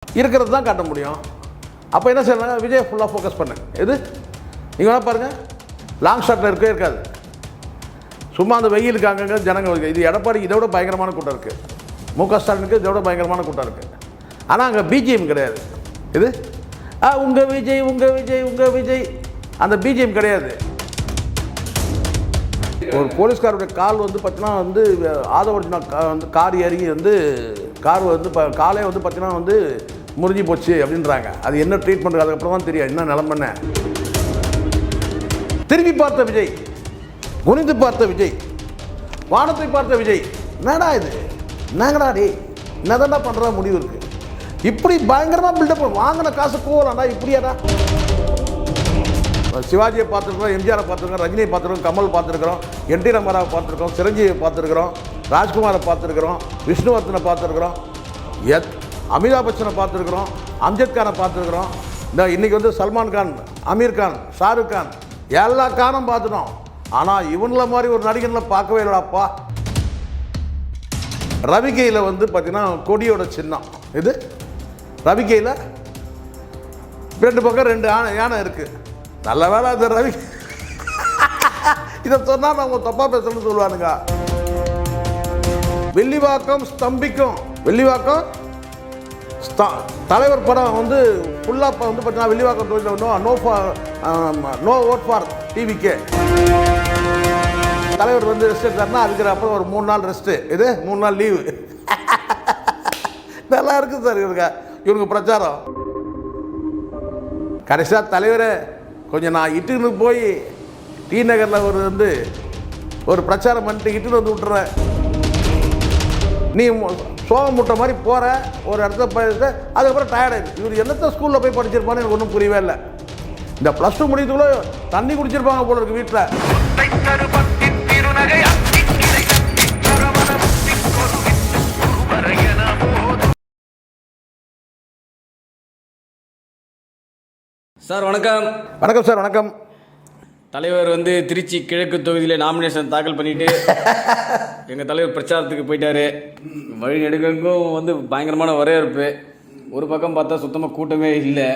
இருக்கிறது தான் காட்ட முடியும். அப்போ என்ன செய்யலாம், விஜய் ஃபுல்லாக ஃபோக்கஸ் பண்ணு. எது நீங்கள் வேணால் பாருங்கள், லாங் ஷாட்டில் இருக்கவே இருக்காது. சும்மா அந்த வெயிலுக்கு அங்கங்கே ஜனங்கள். இது எடப்பாடி இதை விட பயங்கரமான கூட்டம் இருக்குது, முக ஸ்டாலினுக்கு இதை விட பயங்கரமான கூட்டம் இருக்குது. ஆனால் அங்கே பிஜிஎம் கிடையாது. இது உங்கள் விஜய் உங்கள் விஜய் உங்கள் விஜய், அந்த பிஜிஎம் கிடையாது. ஒரு போலீஸ்காரோடைய கால் வந்து பார்த்தீங்கன்னா வந்து ஆதவர்ஜுனா வந்து கார் ஏறி வந்து கார் வந்து காலே வந்து பார்த்தீங்கன்னா வந்து முறிஞ்சி போச்சு அப்படின்றாங்க. அது என்ன ட்ரீட்மெண்ட், அதுக்கப்புறம் தான் தெரியும் என்ன நிலமன்னு. திரும்பி பார்த்த விஜய், குனிந்து பார்த்த விஜய், வானத்தை பார்த்த விஜய். என்னடா இது, என்னங்கடா டே, என்னதான்டா பண்ணுறா முடிவு இருக்குது. இப்படி பயங்கரமாக பில்டப் வாங்கின காசு போகலாம்டா. இப்படியாடா சிவாஜியை பார்த்துருக்கோம், எம்ஜிஆரை பார்த்துருக்கோம், ரஜினியை பார்த்துருக்கோம், கமல் பார்த்துருக்குறோம், என்டி ராமாராவை பார்த்துருக்கோம், சிரஞ்சீவியை பார்த்துருக்குறோம், ராஜ்குமாரை பார்த்துருக்குறோம், விஷ்ணுவர்தனை பார்த்துருக்குறோம், அமிதாப் பச்சனை பார்த்துருக்குறோம், அம்ஜத் கானை பார்த்துருக்குறோம். இந்த இன்றைக்கி வந்து சல்மான் கான், அமீர் கான், ஷாருக் கான், எல்லா கானும் பார்த்துட்டோம். ஆனால் இவங்கள மாதிரி ஒரு நடிகனில் பார்க்கவே இல்லைடாப்பா. ரவிக்கையில் வந்து பார்த்திங்கன்னா கொடியோட சின்னம் இது. ரவிக்கையில் 2 பக்கம் 2 யானை இருக்குது. நல்ல வேலை அந்த ரவி இதை சொன்னால் நான் உங்கள் தப்பாக பேசணும்னு சொல்லுவானுங்க. வில்லிவாக்கம் ஸ்தம்பிக்கும், வில்லிவாக்கம் தலைவர் படம் வந்து ஃபுல்லாக வந்து பார்த்தீங்கன்னா வில்லிவாக்கம் தொழில் நோ ஓட் ஃபார் டிவிக்கே. தலைவர் வந்து ரெஸ்ட் எடுத்தாருன்னா அதுக்கு அப்புறம் ஒரு 3 நாள் ரெஸ்ட்டு, இது 3 நாள் லீவு. நல்லா இருக்குது சார் இவங்க பிரச்சாரம். கடைசியாக தலைவரை கொஞ்சம் நான் இட்டுன்னு போய் டி நகரில் ஒரு பிரச்சாரம் பண்ணிட்டு இட்டுன்னு வந்து விட்டுறேன். நீ சோகம் முட்டை மாதிரி போகிற ஒரு இடத்துல போயிட்டு அதுக்கப்புறம் டயர்டாயிடுது. இவர் என்னத்த ஸ்கூலில் போய் படிச்சிருப்பான்னு எனக்கு ஒன்றும் புரியவே இல்லை. இந்த +2 முடிக்கிறதுக்குள்ள தண்ணி குடிச்சிருப்பாங்க போல இருக்கு வீட்டில். சார் வணக்கம். வணக்கம் சார். வணக்கம். தலைவர் வந்து திருச்சி கிழக்கு தொகுதியில் நாமினேஷன் தாக்கல் பண்ணிட்டு எங்கள் தலைவர் பிரச்சாரத்துக்கு போயிட்டாரு. வழி நெடுங்கும் வந்து பயங்கரமான வரவேற்பு. ஒரு பக்கம் பார்த்தா சுத்தமாக கூட்டமே இல்லை.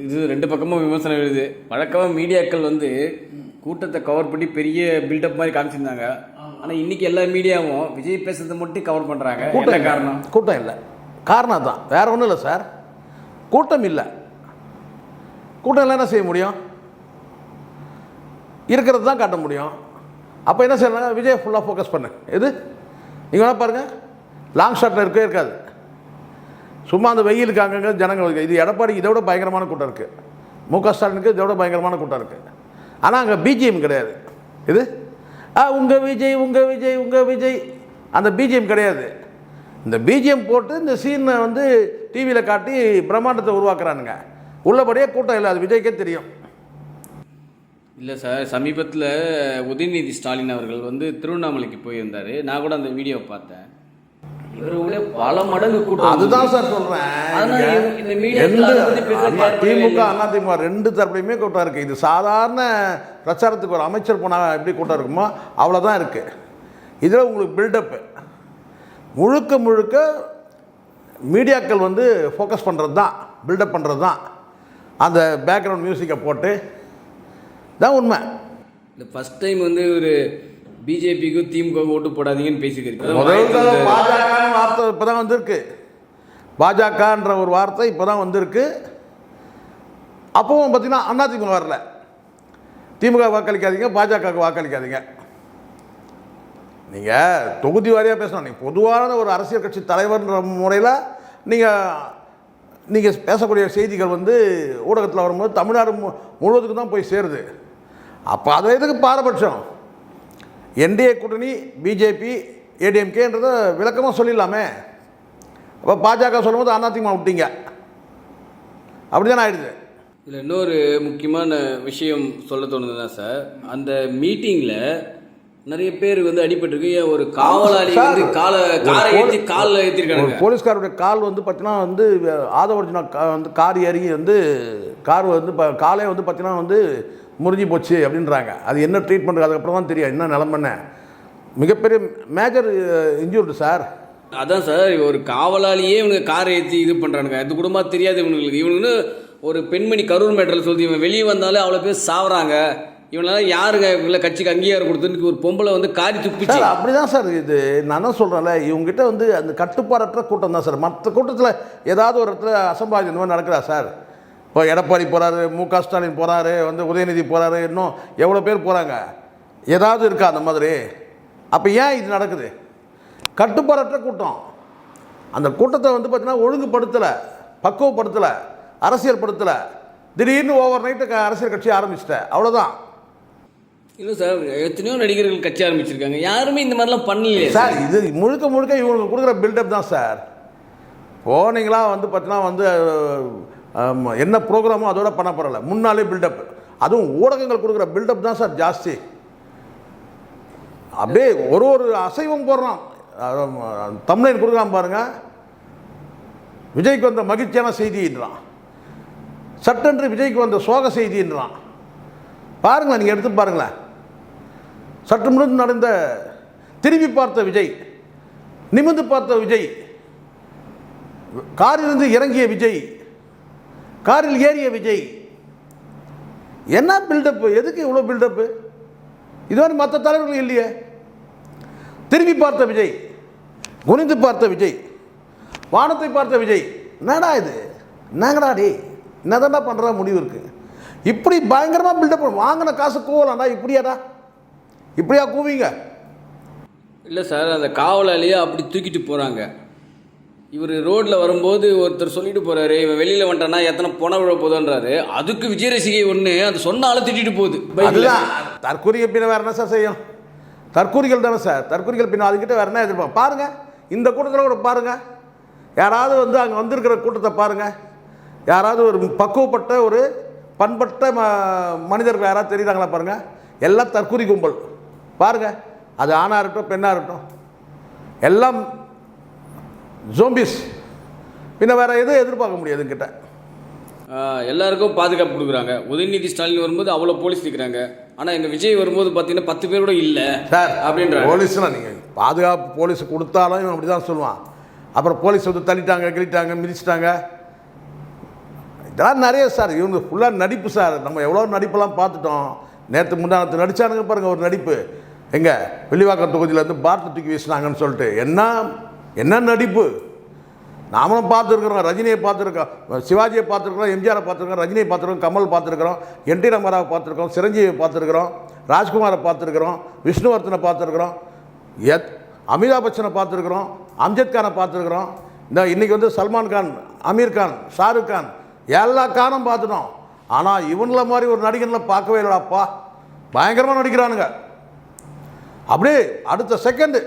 இது 2 பக்கமும் விமர்சனம் எழுது. வழக்கமாக மீடியாக்கள் வந்து கூட்டத்தை கவர் பண்ணி பெரிய பில்டப் மாதிரி காமிச்சிருந்தாங்க. ஆனால் இன்றைக்கி எல்லா மீடியாவும் விஜய் பேசுறதை மட்டும் கவர் பண்ணுறாங்க. என்ன காரணம்? கூட்டம் இல்லை, காரணம் தான், வேற ஒன்றும் இல்லை சார். கூட்டம் இல்லை. கூட்டம் இல்லை, என்ன செய்ய முடியும், இருக்கிறது தான் காட்ட முடியும். அப்போ என்ன செய்யலாம், விஜய் ஃபுல்லாக ஃபோக்கஸ் பண்ணு. எது நீங்கள் வேணால் பாருங்கள், லாங் ஷாட்டில் இருக்கவே இருக்காது. சும்மா அந்த வெயிலுக்கு அங்கங்கே ஜனங்கள். இது எடப்பாடி இதை விட பயங்கரமான கூட்டம் இருக்குது, முக ஸ்டாலினுக்கு இதை விட பயங்கரமான கூட்டம் இருக்குது. ஆனால் அங்கே பிஜிஎம் கிடையாது. இது உங்கள் விஜய் உங்கள் விஜய் உங்கள் விஜய், அந்த பிஜிஎம் கிடையாது. இந்த பிஜிஎம் போட்டு இந்த சீனை வந்து டிவியில் காட்டி பிரம்மாண்டத்தை உருவாக்குறானுங்க. உள்ளபடியே கூட்டம் இல்லை, அது விஜய்க்கே தெரியும். இல்லை சார், சமீபத்தில் உதயநிதி ஸ்டாலின் அவர்கள் வந்து திருவண்ணாமலைக்கு போயிருந்தார். நான் கூட அந்த வீடியோவை பார்த்தேன். இவரோட பல மடங்கு கூட்டம். அதுதான் சார் சொல்கிறேன். திமுக அதிமுக 2 தரப்புலையுமே கூட்டம் இருக்குது. இது சாதாரண பிரச்சாரத்துக்கு ஒரு அமைச்சர் போனால் எப்படி கூட்டம் இருக்குமோ அவ்வளோதான் இருக்குது. இதில் உங்களுக்கு பில்டப்பு முழுக்க முழுக்க மீடியாக்கள் வந்து ஃபோக்கஸ் பண்ணுறது தான், பில்டப் பண்ணுறது தான். அந்த பேக்ரவுண்ட் மியூசிக்கை போட்டு தான் உண்மை. இந்த ஃபஸ்ட் டைம் வந்து ஒரு பிஜேபிக்கும் திமுக ஓட்டு போடாதீங்கன்னு பேசிக்கிறீங்க. பாஜகன்னு வார்த்தை இப்போ தான் வந்திருக்கு. பாஜகன்ற ஒரு வார்த்தை இப்போ தான் வந்திருக்கு. அப்பவும் பார்த்தீங்கன்னா அதிமுக வரல. திமுக வாக்களிக்காதீங்க, பாஜகவுக்கு வாக்களிக்காதீங்க. நீங்கள் தொகுதி வாரியாக பேசணும். நீங்கள் பொதுவான ஒரு அரசியல் கட்சி தலைவர்ன்ற முறையில் நீங்கள் பேசக்கூடிய செய்திகள் வந்து ஊடகத்தில் வரும்போது தமிழ்நாடு முழுவதுக்கு தான் போய் சேருது. அப்போ அதை எதுக்கு பாரபட்சம்? என்டிஏ கூட்டணி பிஜேபி ஏடிஎம்கேன்றதை விளக்கமாக சொல்லிடலாமே. அப்போ பாஜக சொல்லும்போது அதிமுக விட்டீங்க, அப்படி தானே ஆயிடுது. இதில் இன்னொரு முக்கியமான விஷயம் சொல்ல தோணுது தான் சார். அந்த மீட்டிங்கில் நிறைய பேர் வந்து அடிபட்டிருக்கு. ஒரு காவலாளி வந்து காலில் ஏற்றிருக்காங்க. போலீஸ்காரோடைய கால் வந்து பார்த்தீங்கன்னா வந்து ஆதவர்ஜுனா வந்து கார் ஏறி வந்து கார் வந்து காலே வந்து பார்த்தீங்கன்னா வந்து முறிஞ்சி போச்சு அப்படின்றாங்க. அது என்ன ட்ரீட்மெண்ட், அதுக்கப்புறம் தான் தெரியும் என்ன நிலமன்னு. மிகப்பெரிய மேஜர் இன்ஜூர்டு சார். அதான் சார், ஒரு காவலாளியே இவனுக்கு காரை ஏற்றி இது பண்ணுறானுங்க. இது கூடமா தெரியாது இவனுங்களுக்கு. இவனுக்கு ஒரு பெண்மணி கரூர் மேட்டரில் சொல்லுது, இவன் வெளியே வந்தாலே அவ்வளோ பேர் சாவறாங்க, இவனால யாருங்க இவங்கள கட்சிக்கு அங்கீகாரம் கொடுத்துன்னு ஒரு பொம்பளை வந்து காரி துப்பிச்சு. சார் அப்படி தான் சார் இது நான் தான் சொல்கிறேன்ல, இவங்ககிட்ட வந்து அந்த கட்டுப்பாடற்ற கூட்டம் தான் சார். மற்ற கூட்டத்தில் ஏதாவது ஒரு இடத்துல அசம்பாவிதம் இந்த மாதிரி நடக்குதா சார்? இப்போ எடப்பாடி போகிறாரு, மு.க. ஸ்டாலின் போகிறாரு, வந்து உதயநிதி போகிறாரு, இன்னும் எவ்வளோ பேர் போகிறாங்க, ஏதாவது இருக்கா அந்த மாதிரி? அப்போ ஏன் இது நடக்குது? கட்டுப்பாடற்ற கூட்டம். அந்த கூட்டத்தை வந்து பார்த்தீங்கன்னா ஒழுங்குபடுத்தலை, பக்குவப்படுத்தலை, அரசியல் படுத்தலை. திடீர்னு ஓவர் நைட்டு அரசியல் கட்சி ஆரம்பிச்சிட்டேன், அவ்வளோதான். இல்லை சார், எத்தனையோ நடிகர்கள் கட்சி ஆரம்பிச்சிருக்காங்க, யாருமே இந்த மாதிரிலாம் பண்ணலையே சார். இது முழுக்க முழுக்க இவங்களுக்கு கொடுக்குற பில்டப் தான் சார். போனீங்களா வந்து பார்த்தீங்கன்னா வந்து என்ன ப்ரோக்ராமோ அதோட பண்ண போகிறல, முன்னாலே பில்டப். அதுவும் ஊடகங்கள் கொடுக்குற பில்டப் தான் சார் ஜாஸ்தி. அப்படியே ஒரு ஒரு அசைவம் போடுறான். தமிழன் கொடுக்குறான் பாருங்க, விஜய்க்கு வந்த மகிழ்ச்சியான செய்தின்றான், சட்டென்று விஜய்க்கு வந்த சோக செய்தின்றான். பாருங்களேன், நீங்கள் எடுத்து பாருங்களேன். சற்று முன்பு நடந்த திரும்பி பார்த்த விஜய், நிமிர்ந்து பார்த்த விஜய், காரிலிருந்து இறங்கிய விஜய், காரில் ஏறிய விஜய். என்ன பில்டப்பு? எதுக்கு இவ்வளோ பில்டப்பு? இதுவரை மற்ற தலைவர்கள் இல்லையே. திரும்பி பார்த்த விஜய், குனிந்து பார்த்த விஜய், வானத்தை பார்த்த விஜய். என்னடா இது? என்னங்கடா டே, என்னதான்டா பண்ணுறா முடிவு இருக்குது? இப்படி பயங்கரமாக பில்டப் வாங்கின காசு கூவலாம்டா. இப்படியாடா, இப்படியா கூவிங்க? இல்லை சார், அந்த காவலாளியே அப்படி தூக்கிட்டு போகிறாங்க. இவர் ரோட்டில் வரும்போது ஒருத்தர் சொல்லிட்டு போகிறாரு, இவன் வெளியில் வந்துட்டானா எத்தனை பொண விழ போதுன்றாரு. அதுக்கு விஜய் ரசிகை ஒன்று அந்த சொன்ன ஆளை திட்டிட்டு போகுது. அதுதான் தற்கூரிகள் பின்ன வேறு என்ன சார் செய்யும்? தற்கூரிகள் தானே சார். தற்கூரிகள் பின்ன அதுக்கிட்ட வேறு என்ன எதிர்ப்பாங்க? பாருங்கள், இந்த கூட்டத்தில் கூட பாருங்கள், யாராவது வந்து அங்கே வந்திருக்கிற கூட்டத்தை பாருங்கள், யாராவது ஒரு பக்குவப்பட்ட ஒரு பண்பட்ட மனிதர்கள் யாராவது தெரியுறாங்களா பாருங்கள்? எல்லாம் தற்கூரி கும்பல் பாருங்கள். அது ஆணாக இருக்கட்டும் பெண்ணாக இருக்கட்டும், எல்லாம் ஜோம்பிஸ். பின்ன வேறு எதுவும் எதிர்பார்க்க முடியாது கிட்ட. எல்லாருக்கும் பாதுகாப்பு கொடுக்குறாங்க. உதயநிதி ஸ்டாலின் வரும்போது அவ்வளோ போலீஸ் நிற்கிறாங்க. ஆனால் எங்கள் விஜய் வரும்போது பார்த்தீங்கன்னா 10 பேர் கூட இல்லை சார் அப்படின்ற. போலீஸ்லாம் நீங்கள் பாதுகாப்பு போலீஸ் கொடுத்தாலும் இவன் அப்படி தான் சொல்லுவான். அப்புறம் போலீஸ் வந்து தள்ளிட்டாங்க, கிழிட்டாங்க, மிதிச்சிட்டாங்க, இதெல்லாம் நிறைய சார். இவங்க ஃபுல்லாக நடிப்பு சார். நம்ம எவ்வளோ நடிப்பெல்லாம் பார்த்துட்டோம். நேற்று முன்னாடி நடித்தானுங்க பாருங்கள் ஒரு நடிப்பு. எங்கே வெள்ளிவாக்கம் தொகுதியிலேருந்து பாரத்தை தூக்கி வீசினாங்கன்னு சொல்லிட்டு என்ன நடிப்பு. நாமளும் பார்த்துருக்குறோம், ரஜினியை பார்த்துருக்கோம், சிவாஜியை பார்த்துருக்குறோம், எம்ஜிஆரை பார்த்துருக்கோம், ரஜினியை பார்த்துருக்கோம், கமல் பார்த்துருக்குறோம், என் டி ராமாராவை பார்த்துருக்கோம், சிரஞ்சீவியை பார்த்துருக்குறோம், ராஜ்குமாரை பார்த்துருக்குறோம், விஷ்ணுவர்தனை பார்த்துருக்குறோம், அமிதாப் பச்சனை பார்த்துருக்குறோம், அம்ஜத் கானை பார்த்துருக்குறோம். இந்த இன்றைக்கி வந்து சல்மான் கான், அமீர் கான், ஷாருக் கான், எல்லா கானும் பார்த்துட்டோம். ஆனால் இவங்கள மாதிரி ஒரு நடிகனில் பார்க்கவே இல்லைடாப்பா. பயங்கரமாக நடிக்கிறானுங்க. அப்படியே அடுத்த செகண்டு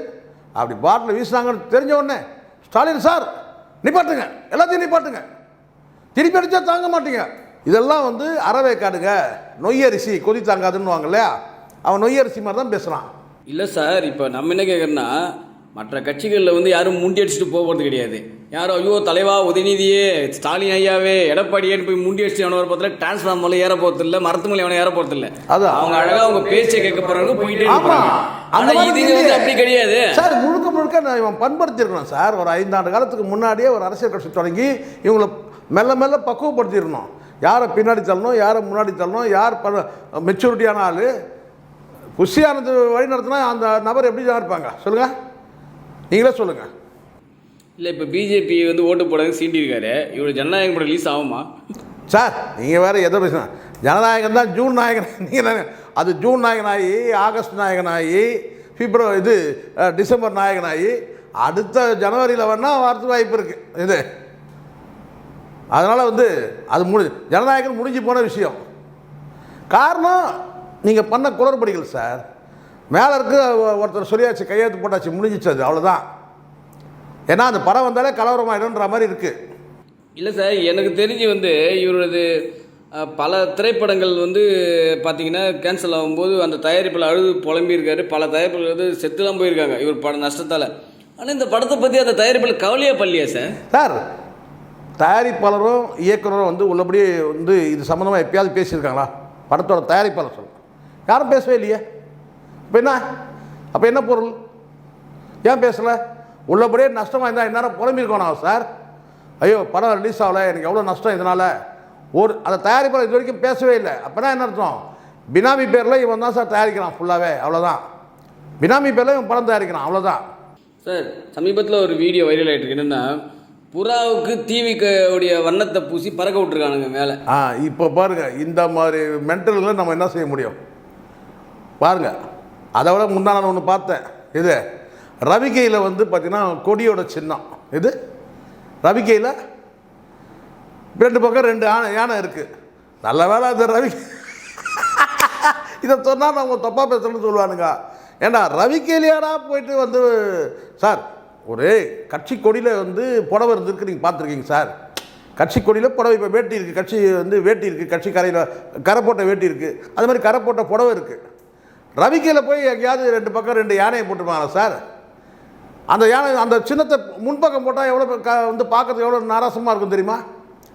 அப்படி பாட்டில் வீசினாங்கன்னு தெரிஞ்ச உடனே ஸ்டாலின் சார் நிப்பாட்டுங்க, எல்லாத்தையும் நிப்பாட்டுங்க, திருப்பி அடித்தா தாங்க மாட்டீங்க. இதெல்லாம் வந்து அறவே காடுங்க, நொய்யரிசி கொதி தாங்காதுன்னு வாங்க இல்லையா, அவன் நொய்யரிசி மாதிரி தான் பேசுகிறான். இல்லை சார், இப்போ நம்ம என்ன கேட்குறோன்னா, மற்ற கட்சிகளில் வந்து யாரும் முண்டி அடிச்சுட்டு போகிறது கிடையாது. யாரும் ஐயோ தலைவா உதயநிதியே, ஸ்டாலின் ஐயாவே, எடப்பாடியேன்னு போய் முண்டி அடிச்சு எவன வர போகிறதில்ல, டிரான்ஸ்ஃபார்மரில் ஏற போகிறது இல்லை, மரத்து மேலே எவனை ஏற போகிறது இல்லை. அதான் அவங்க அழகாக அவங்க பேச்சை கேட்க போகிறாங்க, போயிட்டே இருப்பாங்க. ஆனால் இது வந்து அப்படி கிடையாது சார். முழுக்க முழுக்க நான் இவன் பண்படுத்திருக்கணும் சார். ஒரு 5 ஆண்டு காலத்துக்கு முன்னாடியே ஒரு அரசியல் கட்சி தொடங்கி இவங்களை மெல்ல மெல்ல பக்குவப்படுத்திடணும். யாரை பின்னாடி தள்ளணும், யாரை முன்னாடி தள்ளணும், யார் மெச்சூரிட்டியான ஆள். புஷியானது வழி நடத்தினா அந்த நபர் எப்படி தான் இருப்பாங்க சொல்லுங்கள், நீங்களே சொல்லுங்கள். இல்லை, இப்போ பிஜேபி வந்து ஓட்டு போடாத சீண்டிருக்காரு, இவர் ஜனநாயகம் படம் ரிலீஸ் ஆகுமா சார்? நீங்கள் வேறு எதை பேசுனா, ஜனநாயகம் தான் ஜூன் நாயகன். நீங்கள் அது ஜூன் நாயகனாகி, ஆகஸ்ட் நாயகனாகி, பிப்ரவரி டிசம்பர் நாயகனாகி, அடுத்த ஜனவரியில் வேணால் வரது வாய்ப்பு இருக்குது இது. அதனால் வந்து அது ஜனநாயகம் முடிஞ்சு போன விஷயம். காரணம் நீங்கள் பண்ண குளறுபடிகள் சார். மேலே இருக்கு ஒருத்தர் சொல்லியாச்சு, கையெழுத்து போட்டாச்சு, முடிஞ்சிச்சு, அது அவ்வளோதான். ஏன்னா அந்த படம் வந்தாலே கலவரமாயிடும்ன்ற மாதிரி இருக்குது. இல்லை சார், எனக்கு தெரிஞ்சு வந்து இவரது பல திரைப்படங்கள் வந்து பார்த்தீங்கன்னா கேன்சல் ஆகும்போது அந்த தயாரிப்பில் அழுது புலம்பியிருக்காரு. பல தயாரிப்புகள் வந்து செத்துலாம் போயிருக்காங்க இவர் படம் நஷ்டத்தால். ஆனால் இந்த படத்தை பற்றி அந்த தயாரிப்பில் கவலையாக பள்ளியா சார்? சார், தயாரிப்பாளரும் இயக்குனரும் வந்து உள்ளபடி வந்து இது சம்மந்தமாக எப்பயாவது பேசியிருக்காங்களா? படத்தோட தயாரிப்பாளர் சொல்லுங்கள், யாரும் பேசவே இல்லையே. இப்போ என்ன, அப்போ என்ன பொருள்? ஏன் பேசலை? உள்ளபடியே நஷ்டமாக இருந்தால் இந்நேரம் புலம்பிருக்கணும் சார். ஐயோ படம் ரிலீஸ் ஆகலை, எனக்கு எவ்வளோ நஷ்டம் இதனால். அந்த தயாரிப்பாளர் இது வரைக்கும் பேசவே இல்லை. அப்போனா என்ன அர்த்தம்? பினாமி பேரில் இவன் தான் சார் தயாரிக்கிறான் ஃபுல்லாகவே, அவ்வளோதான். பினாமி பேரில் இவன் படம் தயாரிக்கிறான், அவ்வளோதான். சார் சமீபத்தில் ஒரு வீடியோ வைரல் ஆகிட்டு இருக்கு. என்னென்னா புறாவுக்கு டிவிக்குடைய வண்ணத்தை பூசி பறக்க விட்டுருக்கானுங்க மேலே. இப்போ பாருங்கள், இந்த மாதிரி மென்டலில் நம்ம என்ன செய்ய முடியும் பாருங்கள். அதை விட முன்னாள் ஒன்று பார்த்தேன். இது ரவிக்கையில் வந்து பார்த்திங்கன்னா கொடியோட சின்னம். இது ரவிக்கையில் 2 பக்கம் 2 யானை இருக்குது. நல்ல வேலை அது ரவி. இதை சொன்னால் நம்ம தப்பாக பேசணும்னு சொல்லுவானுங்க. ஏன்னா ரவிக்கையிலையாடா போயிட்டு வந்து சார் ஒரு கட்சி கொடியில் வந்து புடவை இருந்திருக்கு, நீங்கள் பார்த்துருக்கீங்க சார். கட்சி கொடியில் புடவை, இப்போ வேட்டி இருக்குது, கட்சி வந்து வேட்டி இருக்குது, கட்சி கரையில் கரை போட்ட வேட்டி இருக்குது, அது மாதிரி கரை போட்ட புடவை இருக்குது. ரவிக்கையில் போய் எங்கேயாவது 2 பக்கம் 2 யானையை போட்டுருப்பாங்க சார். அந்த யானை அந்த சின்னத்தை முன்பக்கம் போட்டால் எவ்வளோ வந்து பார்க்கறதுக்கு எவ்வளோ நாராசமாக இருக்கும் தெரியுமா?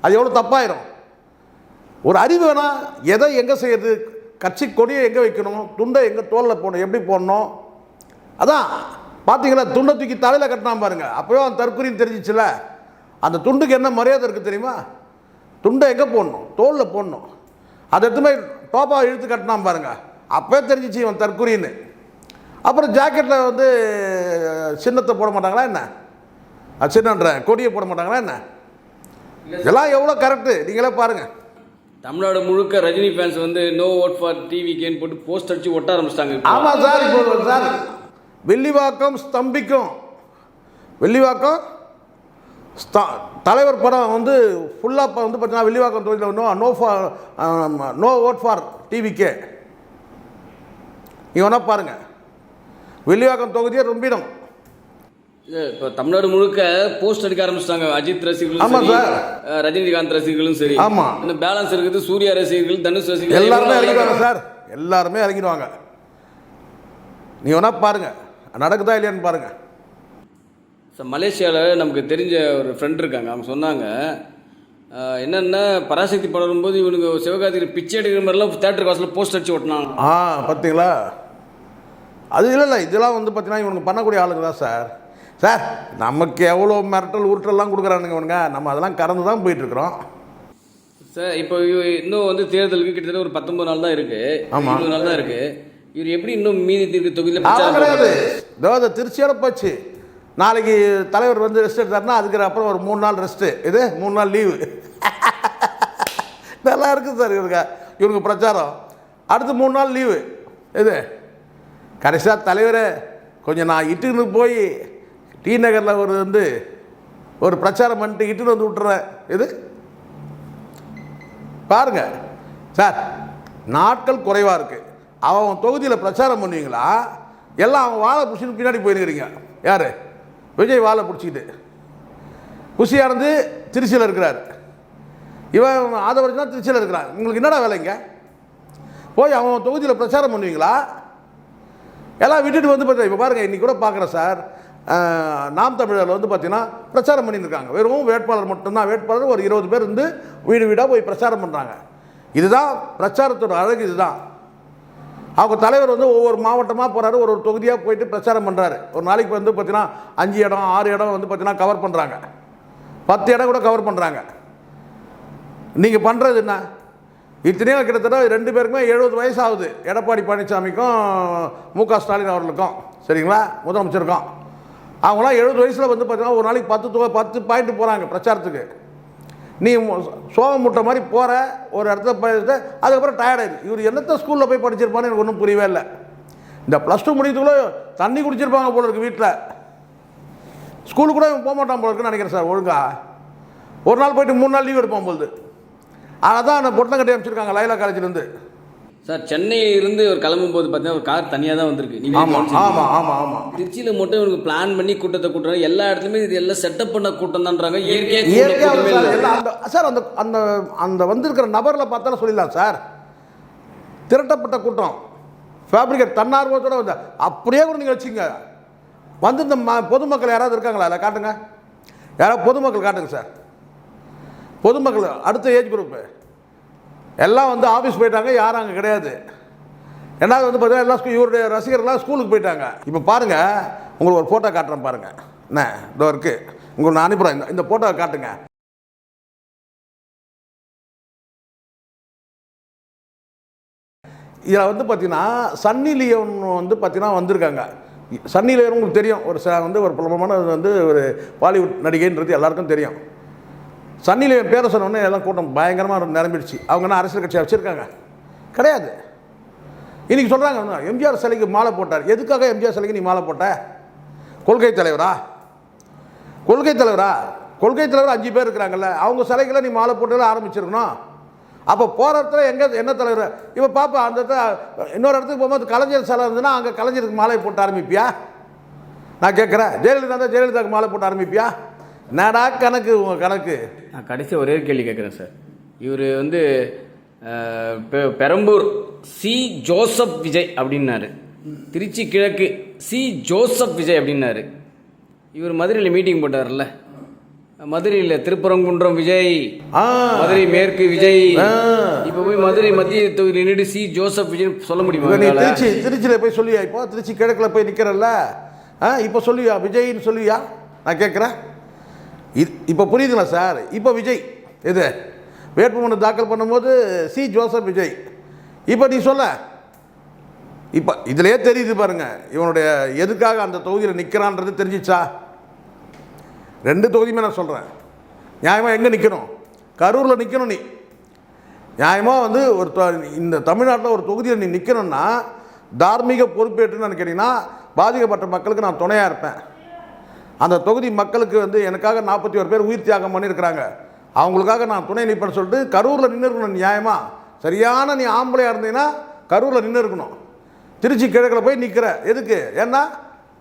அது எவ்வளோ தப்பாயிரும். ஒரு அறிவு வேணால் எதை எங்கே செய்யறது, கட்சி கொடியை எங்கே வைக்கணும், துண்டை எங்கே தோலில் போடணும், எப்படி போடணும். அதான் பார்த்தீங்களா, துண்டை தூக்கி தலையில் கட்டினா பாருங்கள், அப்போயோ அந்த தற்கொலைன்னு தெரிஞ்சிச்சுல. அந்த துண்டுக்கு என்ன மரியாதை இருக்குது தெரியுமா? துண்டை எங்கே போடணும், தோலில் போடணும். அதை எடுத்து போய் டோப்பாக இழுத்து கட்டினா பாருங்கள், அப்போயே தெரிஞ்சிச்சு இவன் தற்கொலைன்னு. அப்புறம் ஜாக்கெட்டில் வந்து சின்னத்தை போட மாட்டாங்களா என்ன? சின்னன்ற கொடியை போட மாட்டாங்களா என்ன? இதெல்லாம் எவ்வளோ கரெக்டு நீங்களே பாருங்கள். தமிழ்நாடு முழுக்க ரஜினி ஃபேன்ஸ் வந்து நோ ஓட் ஃபார் டிவிகேன்னு போட்டு போஸ்ட் அடிச்சு ஒட்ட ஆரம்பிச்சிட்டாங்க. ஆமாம் சார். இப்போ சார் வில்லிவாக்கம் ஸ்தம்பிக்கும், வில்லிவாக்கம் தலைவர் படம் வந்து ஃபுல்லாக வந்து பார்த்தீங்கன்னா வில்லிவாக்கம் தொகுதியில் நோ ஓட் ஃபார் டிவிகே. நீங்கள் வேணா பாருங்கள், வில்லிவாக்கம் தொகுதியை ரொம்பிடும். இப்போ தமிழ்நாடு முழுக்க போஸ்ட் அடிக்க ஆரம்பிச்சிட்டாங்க. அஜித் ரசிகர்களும், ஆமாம் சார், ரஜினிகாந்த் ரசிகர்களும் சரி. ஆமாம், இந்த பேலன்ஸ் இருக்குது. சூர்யா ரசிகர்கள், தனுஷ் ரசிகர்கள் எல்லாருமே இறங்கிடுவாங்க சார், எல்லாருமே இறங்கிடுவாங்க. நீ வேணா பாருங்க, நடக்குதா இல்லையான்னு பாருங்க. சார் மலேசியாவில் நமக்கு தெரிஞ்ச ஒரு ஃப்ரெண்ட் இருக்காங்க. அவங்க சொன்னாங்க என்னென்னா பராசக்தி படம் வரும்போது இவனுக்கு சிவகார்த்திகேயன் பிச்சை எடுக்கிற மாதிரிலாம் தேட்டர் காசில் போஸ்ட் அடிச்சு ஓட்டினாங்க. பார்த்தீங்களா? அது இல்லை, இதெல்லாம் வந்து பார்த்தீங்கன்னா இவனுக்கு பண்ணக்கூடிய ஆளுங்க தான் சார். சார் நமக்கு எவ்வளோ மிரட்டல் உருட்டெல்லாம் கொடுக்குறானுங்க இவனுங்க, நம்ம அதெல்லாம் கடந்து தான் போயிட்டுருக்குறோம் சார். இப்போ இன்னும் வந்து தேர்தலுக்கு கிட்டத்தட்ட ஒரு 19 நாள் தான் இருக்குது. 20 நாள் தான் இருக்குது. இவர் எப்படி இன்னும் மீதி தீர்க்க தொகுதியில் கிடையாது? இதோ திருச்சியோட போச்சு. நாளைக்கு தலைவர் வந்து ரெஸ்ட் எடுத்தாருன்னா அதுக்கு அப்புறம் ஒரு 3 நாள் ரெஸ்ட்டு, இது 3 நாள் லீவு. நல்லா இருக்குது சார் இவனுக்கு பிரச்சாரம். அடுத்து 3 நாள் லீவு. இது கடைசியாக தலைவரை கொஞ்சம் நான் இட்டுன்னு போய் டி நகரில் ஒரு பிரச்சாரம் பண்ணிட்டு இட்டுன்னு வந்து விட்டுறேன். இது பாருங்க சார், நாட்கள் குறைவாக இருக்குது. அவன் தொகுதியில் பிரச்சாரம் பண்ணுவீங்களா? எல்லாம் அவன் வாழை பிடிச்சின்னு பின்னாடி போயிருக்கிறீங்க. யார்? விஜய் வாழை பிடிச்சிக்கிட்டு குஷியாக இருந்து திருச்சியில் இருக்கிறார். இவன் ஆதவர்ஜனா திருச்சியில் இருக்கிறான். உங்களுக்கு என்னடா வேலைங்க? போய் அவன் தொகுதியில் பிரச்சாரம் பண்ணுவீங்களா? எல்லாம் விட்டுட்டு வந்து பார்த்தா இப்போ பாருங்கள், இன்றைக்கி கூட பார்க்குறேன் சார், நாம் தமிழரில் வந்து பார்த்தீங்கன்னா பிரச்சாரம் பண்ணியிருக்காங்க. வெறும் வேட்பாளர் மட்டும்தான். வேட்பாளர் ஒரு 20 பேர் இருந்து வீடு வீடாக போய் பிரச்சாரம் பண்ணுறாங்க. இதுதான் பிரச்சாரத்தோட அழகு. இதுதான் அவங்க தலைவர் வந்து ஒவ்வொரு மாவட்டமாக போகிறாரு, ஒரு தொகுதியாக போயிட்டு பிரச்சாரம் பண்ணுறாரு. ஒரு நாளைக்கு வந்து பார்த்தீங்கன்னா 5 இடம் 6 இடம் வந்து பார்த்தீங்கன்னா கவர் பண்ணுறாங்க. 10 இடம் கூட கவர் பண்ணுறாங்க. நீங்கள் பண்ணுறது என்ன? இத்தனையும் கிட்டத்தட்ட 2 பேருக்குமே 70 வயசு ஆகுது. எடப்பாடி பழனிசாமிக்கும் மு.க. ஸ்டாலின் அவர்களுக்கும், சரிங்களா, முதலமைச்சருக்கும். அவங்களாம் 70 வயசில் வந்து பார்த்தீங்கன்னா ஒரு நாளைக்கு 10 பாயிண்ட் போகிறாங்க பிரச்சாரத்துக்கு. நீ சோகம் முட்டை மாதிரி போகிற ஒரு இடத்துல போயிட்டு அதுக்கப்புறம் டயர்டாயிடுது. இவர் என்னத்த ஸ்கூலில் போய் படிச்சிருப்பான்னு எனக்கு ஒன்றும் புரியவே இல்லை. இந்த +2 முடிக்கிறதுக்குள்ளே தண்ணி குடிச்சிருப்பாங்க போல இருக்குது வீட்டில். ஸ்கூலுக்கு கூட போக மாட்டான் போல இருக்குன்னு நினைக்கிறேன் சார். ஒழுங்கா ஒரு நாள் போயிட்டு 3 நாள் லீவ் எடுப்பான் போகுது. ஆனால் தான் அந்த பொட்டை கட்டி அமைச்சிருக்காங்க லைலா காலேஜ்லேருந்து. சார் சென்னையிலிருந்து ஒரு கிளம்பும் போது பார்த்தீங்கன்னா ஒரு கார் தனியாக தான் வந்திருக்கு. ஆமாம் ஆமாம் ஆமாம் ஆமாம். திருச்சியில் மட்டும் இவனுக்கு பிளான் பண்ணி கூட்டத்தை கூட்டுறாங்க. எல்லா இடத்துலையுமே இது எல்லாம் செட்டப் பண்ண கூட்டம் தான்றாங்க. இயற்கையாக சார் அந்த அந்த அந்த வந்திருக்கிற நபரில் பார்த்தாலும் சொல்லிடலாம் சார், திரட்டப்பட்ட கூட்டம், ஃபேப்ரிகேட் தன்னார்வத்தோடு வந்து அப்படியே கூட நீங்கள் வச்சுங்க. வந்து இந்த பொதுமக்கள் யாராவது இருக்காங்களா? இல்லை காட்டுங்க, யாராவது பொதுமக்கள் காட்டுங்க சார். பொதுமக்கள் அடுத்த ஏஜ் குரூப்பு எல்லாம் வந்து ஆஃபீஸ் போயிட்டாங்க, யாரும் அங்கே கிடையாது. ரெண்டாவது வந்து பார்த்தீங்கன்னா எல்லாம் இவருடைய ரசிகர்கள்லாம் ஸ்கூலுக்கு போயிட்டாங்க. இப்போ பாருங்கள், உங்களுக்கு ஒரு ஃபோட்டோ காட்டுறேன் பாருங்கள். என்ன இதோ இருக்கு, உங்களுக்கு நான் அனுப்புகிறேன், இந்த ஃபோட்டோவை காட்டுங்க. இதில் வந்து பார்த்தீங்கன்னா சன்னி லியோன் வந்து பார்த்தீங்கன்னா வந்திருக்காங்க. சன்னி லியோன் உங்களுக்கு தெரியும், ஒரு வந்து ஒரு பிரபலமான வந்து ஒரு பாலிவுட் நடிகைன்றது எல்லாருக்கும் தெரியும். சன்னி லியோன் பேரை சொன்னோடனே எல்லாம் கூட்டம் பயங்கரமாக நிரம்பிடுச்சு. அவங்க என்ன அரசியல் கட்சியாக வச்சுருக்காங்க? கிடையாது. இன்றைக்கி சொல்கிறாங்க எம்ஜிஆர் சிலைக்கு மாலை போட்டார். எதுக்காக எம்ஜிஆர் சிலைக்கு நீ மாலை போட்ட? கொள்கை தலைவரா? கொள்கை தலைவரா? கொள்கை தலைவர் 5 பேர் இருக்கிறாங்கல்ல, அவங்க சிலைக்கெல்லாம் நீ மாலை போட்டு ஆரம்பிச்சிருக்கணும். அப்போ போகிற இடத்துல எங்கே என்ன தலைவர்? இப்போ பாப்பா அந்த இன்னொரு இடத்துக்கு போகும்போது கலைஞர் சிலை இருந்ததுன்னா அங்கே கலைஞருக்கு மாலை போட்டு ஆரம்பிப்பியா? நான் கேட்குறேன். ஜெயலலிதாவுக்கு மாலை போட்டு ஆரம்பிப்பியா? என்னடா கணக்கு உங்கள் கணக்கு? நான் கடைசி ஒரே கேள்வி கேட்குறேன் சார். இவர் வந்து பெரம்பூர் சி ஜோசப் விஜய் அப்படின்னாரு, திருச்சி கிழக்கு சி ஜோசப் விஜய் அப்படின்னாரு. இவர் மதுரையில் மீட்டிங் போட்டார்ல, மதுரையில் திருப்பரங்குன்றம் விஜய், மதுரை மேற்கு விஜய், இப்போ போய் மதுரை மத்திய தொகுதியில் நின்று சி ஜோசப் விஜய் சொல்ல முடியுமா? திருச்சியில் போய் சொல்லுவியா? இப்போ திருச்சி கிழக்கில் போய் நிற்கிறல்ல, இப்போ சொல்லுவியா விஜய்ன்னு சொல்லுவியா? நான் கேட்குறேன். இப்போ புரியுதுங்களா சார்? இப்போ விஜய் இது வேட்புமனு தாக்கல் பண்ணும்போது சி ஜோசப் விஜய். இப்போ நீ சொல்ல, இப்போ இதிலே தெரியுது பாருங்க இவனுடைய எதுக்காக அந்த தொகுதியில் நிற்கிறான்றது தெரிஞ்சிச்சா? 2 தொகுதியுமே நான் சொல்கிறேன். நியாயமாக எங்கே நிற்கணும்? கரூரில் நிற்கணும். நீ நியாயமாக வந்து ஒரு இந்த தமிழ்நாட்டில் ஒரு தொகுதியில் நீ நிற்கணும்னா தார்மீக பொறுப்பேற்றுன்னு கேட்டிங்கன்னா பாதிக்கப்பட்ட மக்களுக்கு நான் துணையாக இருப்பேன். அந்த தொகுதி மக்களுக்கு வந்து எனக்காக 41 பேர் உயிர் தியாகம் பண்ணியிருக்கிறாங்க, அவங்களுக்காக நான் துணை நிற்பேன்னு சொல்லிட்டு கரூரில் நின்று இருக்கணும். நியாயமாக சரியான நீ ஆம்பளையாக இருந்தீங்கன்னா கரூரில் நின்று இருக்கணும். திருச்சி கிழக்கில் போய் நிற்கிற எதுக்கு? ஏன்னா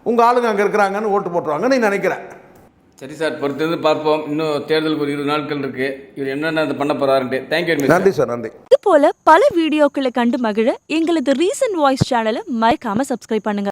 உங்கள் ஆளுங்க அங்கே இருக்கிறாங்கன்னு ஓட்டு போட்டுருவாங்க நீ நினைக்கிற. சரி சார், பொறுத்திருந்து பார்ப்போம். இன்னும் தேர்தலுக்கு ஒரு 20 நாட்கள் இருக்கு. இவர் என்னென்ன பண்ண போறாருன்ட்டு. தேங்க்யூ. நன்றி சார், நன்றி. இது போல பல வீடியோக்களை கண்டு மகிழ எங்களது ரீசன்ட் வாய்ஸ் சேனலை மறக்காம சப்ஸ்கிரைப் பண்ணுங்க.